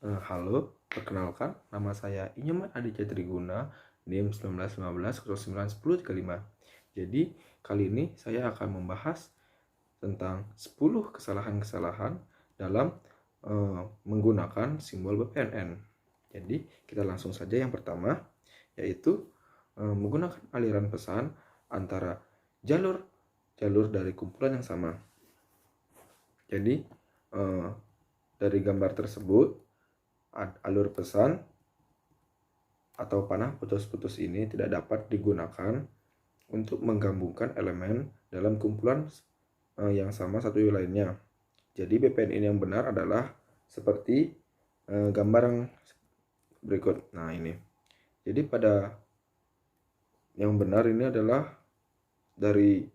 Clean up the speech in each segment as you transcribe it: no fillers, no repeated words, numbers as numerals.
Halo, perkenalkan nama saya Inyoman Aditya Triguna, NIM 1915 09 10 35. Jadi, kali ini saya akan membahas tentang 10 kesalahan-kesalahan dalam menggunakan simbol BPNN. Jadi, kita langsung saja yang pertama, yaitu menggunakan aliran pesan antara jalur dari kumpulan yang sama. Jadi, dari gambar tersebut, alur pesan atau panah putus-putus ini tidak dapat digunakan untuk menggabungkan elemen dalam kumpulan yang sama satu lainnya. Jadi BPN ini yang benar adalah seperti gambar yang berikut. Nah, ini. Jadi pada yang benar ini adalah dari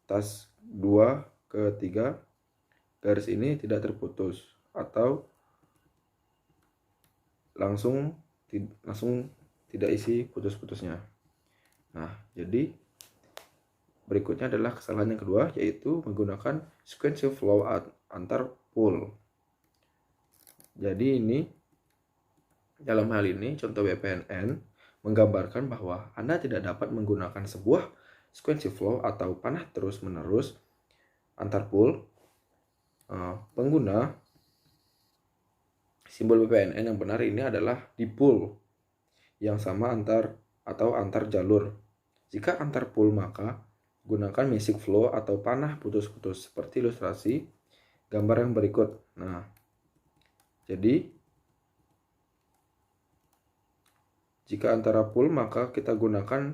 tas 2 ke 3 garis ini tidak terputus atau langsung tidak isi putus-putusnya. Nah, jadi berikutnya adalah kesalahan yang kedua, yaitu menggunakan sequential flow antar pool. Jadi ini dalam hal ini contoh BPNN menggambarkan bahwa Anda tidak dapat menggunakan sebuah sequential flow atau panah terus-menerus antar pool. Pengguna simbol BPNN yang benar ini adalah di pool yang sama antar jalur. Jika antar pool, maka gunakan magic flow atau panah putus-putus seperti ilustrasi gambar yang berikut. Nah, jadi jika antara pool, maka kita gunakan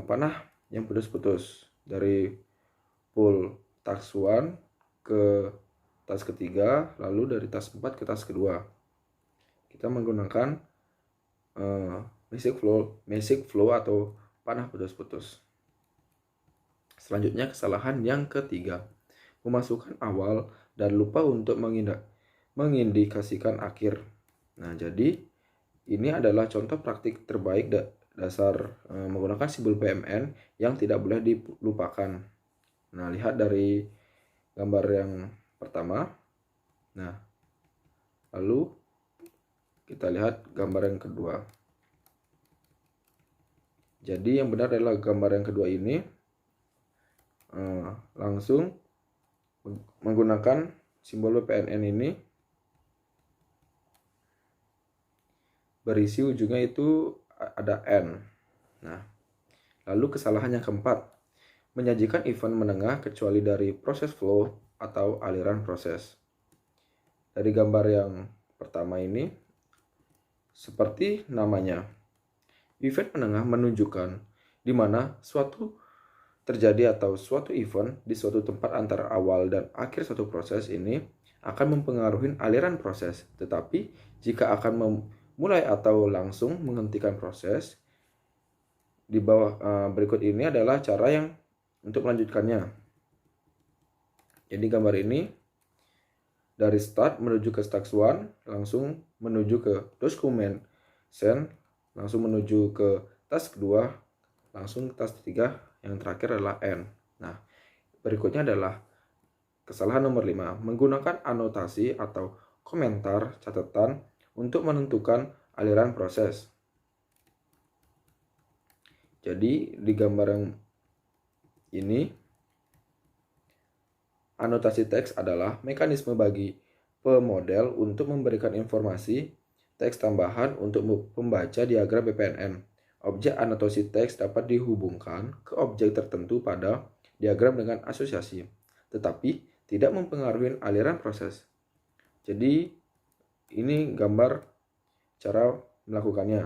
panah yang putus-putus dari pool tas 1 ke tas ketiga, lalu dari tas 4 ke tas kedua. Kita menggunakan magic flow atau panah putus-putus. Selanjutnya kesalahan yang ketiga, memasukkan awal dan lupa untuk mengindikasikan akhir. Nah, jadi ini adalah contoh praktik terbaik dasar menggunakan simbol BPNN yang tidak boleh dilupakan. Nah, lihat dari gambar yang pertama. Nah, lalu kita lihat gambar yang kedua. Jadi yang benar adalah gambar yang kedua ini. Langsung menggunakan simbol BPNN ini berisi ujungnya itu ada N. Nah, lalu kesalahan yang keempat, menyajikan event menengah kecuali dari proses flow atau aliran proses. Dari gambar yang pertama ini, seperti namanya, event menengah menunjukkan di mana suatu terjadi atau suatu event di suatu tempat antara awal dan akhir suatu proses ini akan mempengaruhi aliran proses. Tetapi jika akan memulai atau langsung menghentikan proses, di bawah berikut ini adalah cara yang untuk melanjutkannya. Jadi gambar ini dari start menuju ke task 1, langsung menuju ke document send, langsung menuju ke task kedua, langsung ke task 3, yang terakhir adalah N. Nah, berikutnya adalah kesalahan nomor 5, menggunakan anotasi atau komentar catatan untuk menentukan aliran proses. Jadi di gambar yang ini, anotasi teks adalah mekanisme bagi pemodel untuk memberikan informasi teks tambahan untuk pembaca diagram BPNN. Objek anotasi teks dapat dihubungkan ke objek tertentu pada diagram dengan asosiasi, tetapi tidak mempengaruhi aliran proses. Jadi ini gambar cara melakukannya.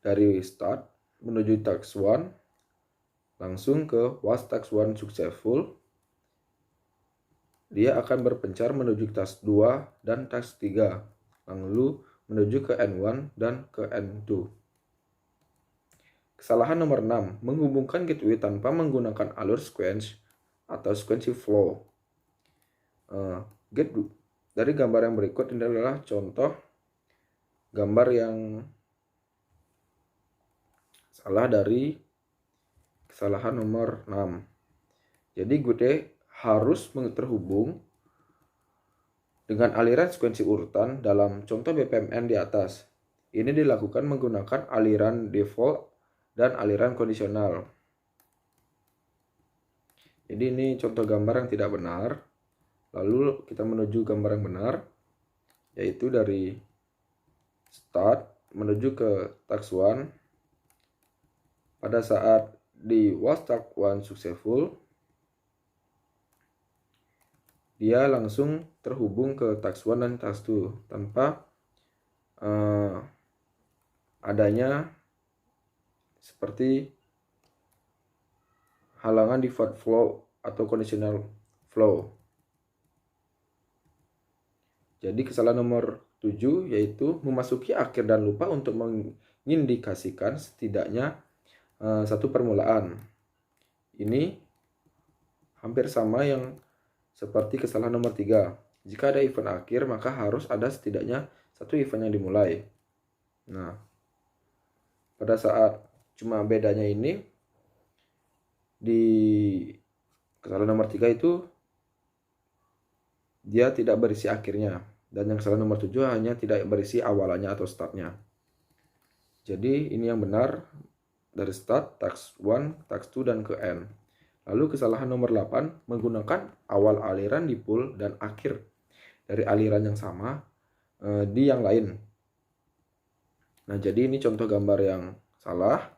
Dari start menuju task 1, langsung ke was task 1 successful. Dia akan berpencar menuju task 2 dan task 3, lalu menuju ke N1 dan ke N2. Kesalahan nomor 6, menghubungkan gateway tanpa menggunakan alur sequence atau sequential flow. Dari gambar yang berikut ini adalah contoh gambar yang salah dari kesalahan nomor 6. Jadi gateway harus terhubung dengan aliran sekuensi urutan dalam contoh BPMN di atas. Ini dilakukan menggunakan aliran default dan aliran kondisional. Jadi ini contoh gambar yang tidak benar. Lalu kita menuju gambar yang benar, yaitu dari start menuju ke task 1. Pada saat di was task 1 successful, dia langsung terhubung ke task 1 dan task 2 tanpa adanya seperti halangan default flow atau conditional flow. Jadi kesalahan nomor 7 yaitu memasuki akhir dan lupa untuk mengindikasikan setidaknya satu permulaan. Ini hampir sama yang seperti kesalahan nomor 3. Jika ada event akhir, maka harus ada setidaknya satu event yang dimulai. Nah, pada saat cuma bedanya ini, di kesalahan nomor 3 itu dia tidak berisi akhirnya. Dan yang kesalahan nomor 7 hanya tidak berisi awalannya atau startnya. Jadi ini yang benar dari start, task 1, task 2, dan ke end. Lalu kesalahan nomor 8 menggunakan awal aliran di pool dan akhir dari aliran yang sama di yang lain. Nah, jadi ini contoh gambar yang salah.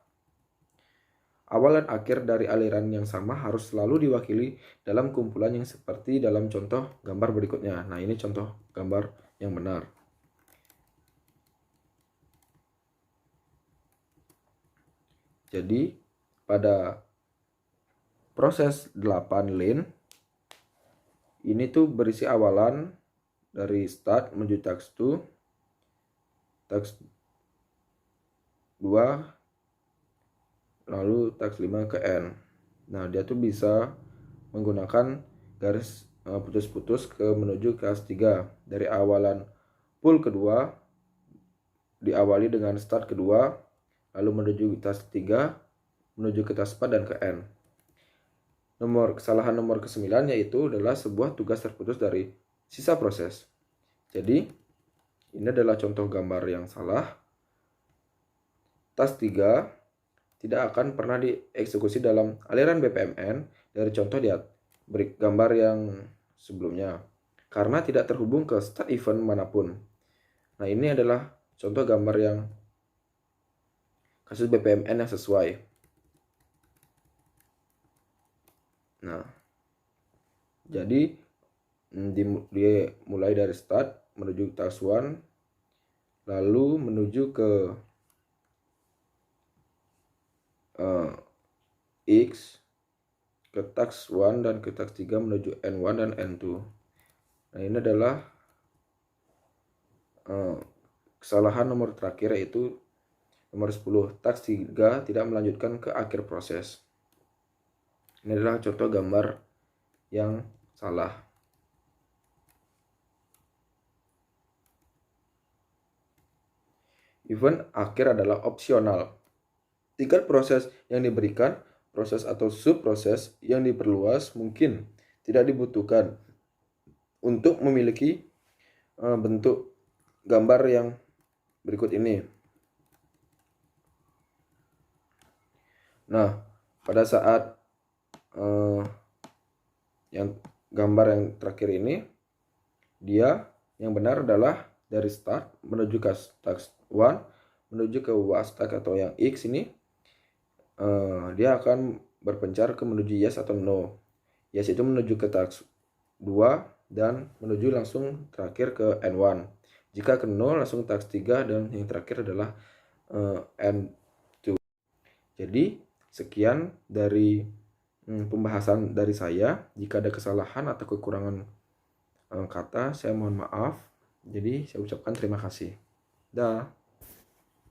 Awal dan akhir dari aliran yang sama harus selalu diwakili dalam kumpulan yang seperti dalam contoh gambar berikutnya. Nah, ini contoh gambar yang benar. Jadi, pada proses 8 lane, ini tuh berisi awalan dari start menuju task 2, task 2, lalu task 5 ke end. Nah, dia tuh bisa menggunakan garis putus-putus ke menuju ke task 3. Dari awalan pool kedua diawali dengan start kedua, lalu menuju task 3, menuju ke task 4 dan ke end. Kesalahan nomor ke-9 yaitu adalah sebuah tugas terputus dari sisa proses. Jadi, ini adalah contoh gambar yang salah. Task 3 tidak akan pernah dieksekusi dalam aliran BPMN dari contoh di gambar yang sebelumnya, karena tidak terhubung ke start event manapun. Nah, ini adalah contoh gambar yang kasus BPMN yang sesuai. Nah, jadi dimulai dari start menuju task 1, lalu menuju ke X, ke task 1 dan ke task 3 menuju N1 dan N2. Nah, ini adalah kesalahan nomor terakhir, yaitu nomor 10. Task 3 tidak melanjutkan ke akhir proses. Ini adalah contoh gambar yang salah. Event akhir adalah opsional. Tingkat proses yang diberikan, proses atau subproses yang diperluas mungkin tidak dibutuhkan untuk memiliki bentuk gambar yang berikut ini. Nah, pada saat yang gambar yang terakhir ini, dia yang benar adalah dari start menuju ke task 1 menuju ke was task atau yang X ini, dia akan berpencar ke menuju yes atau no. Yes itu menuju ke task 2 dan menuju langsung terakhir ke N1. Jika ke no langsung task 3 dan yang terakhir adalah N2. Jadi sekian dari pembahasan dari saya. Jika ada kesalahan atau kekurangan kata, saya mohon maaf. Jadi saya ucapkan terima kasih. Dah.